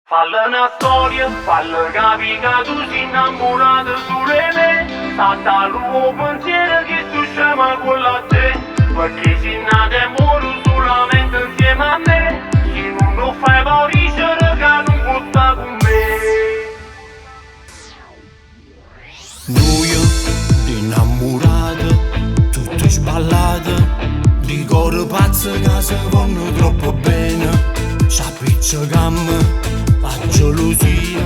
Falla una storia, falla capire che tu sei innamorato solo di me. Salta il tuo pensiero che tu scema con la te. Perché sei nato e muori solamente insieme a me. Se non lo fai pariscere che non può stare con me. Noi innamorati, tutti sballati, di cuore pazzo che si vanno troppo bene. S'appiccicammo a gelosia,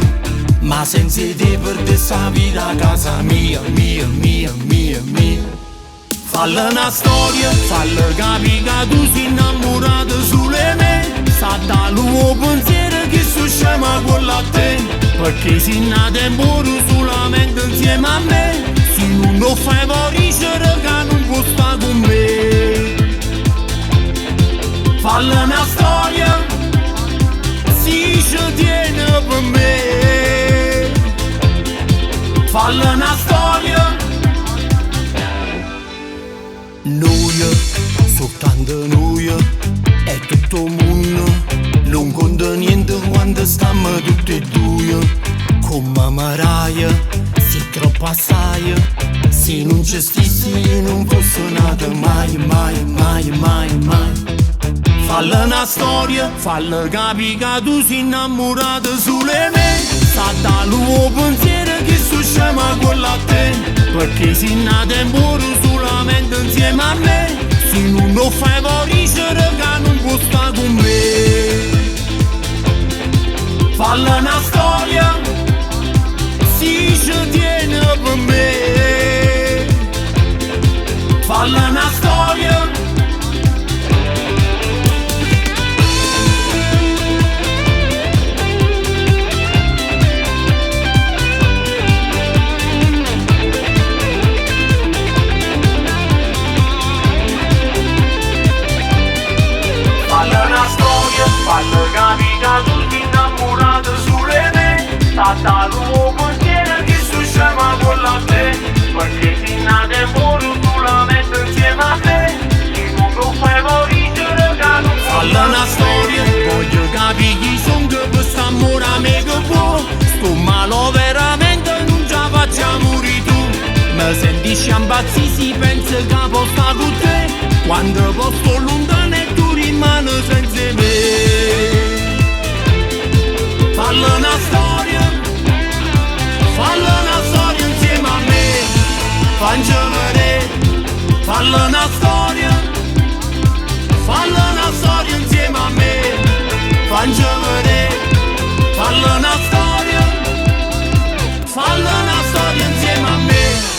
ma senza te perdere sta vita a casa mia, mia, mia, mia, mia. Falla una storia, falla capire che tu sei innamorato solo di me. Sa dal tuo pensiero che so scema con la te. Perché sei nato e muori solamente insieme a me. Se non lo fai pariscere che non può stare con me. Falla una storia, si ci tiene per me. Falla una storia. Noi, soltanto noi, è tutto il mondo. Non conta niente quando stiamo tutti e due. Come Mariah, sei troppo assai. Se non ci stessi io non fosse nata mai, mai, mai, mai, mai. Falla una storia, falla capire che tu sei innamorato solo di me. Sa dal tuo pensiero che so scema con la te. Perché sei nato e muori solamente insieme a me. Se non lo fai pariscere che non può stare con me. Falla una storia, si ci tiene per me. Falla una storia. Falla capire che tu sei innamorato solo di me. Sta dal tuo pensiero che so scema con la te. Perché sei nato e muori solamente insieme a me. Se non lo fai pariscere che non può. Falla una storia, voglio capire chi son che per st'amore a me che può. Sto malo veramente non ce la facciamo morire tu. Mi senti sciambazzi si pensa che può stare con te. Quando posto lontano e tu rimani senza me. Falla una storia, falla una storia insieme a me. Fancevere, falla una storia, falla una storia insieme a me. Fancevere, falla una storia, falla una storia insieme a me.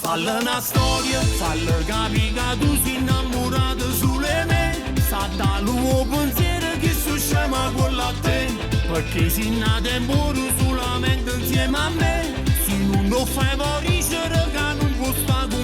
Falla una storia, falla capire che tu sei innamorato solo di me. Sa dal tuo pensiero che so scema con la te. Perché sei nato e muori solamente insieme a me. Se non lo fai pariscere che non può stare con me.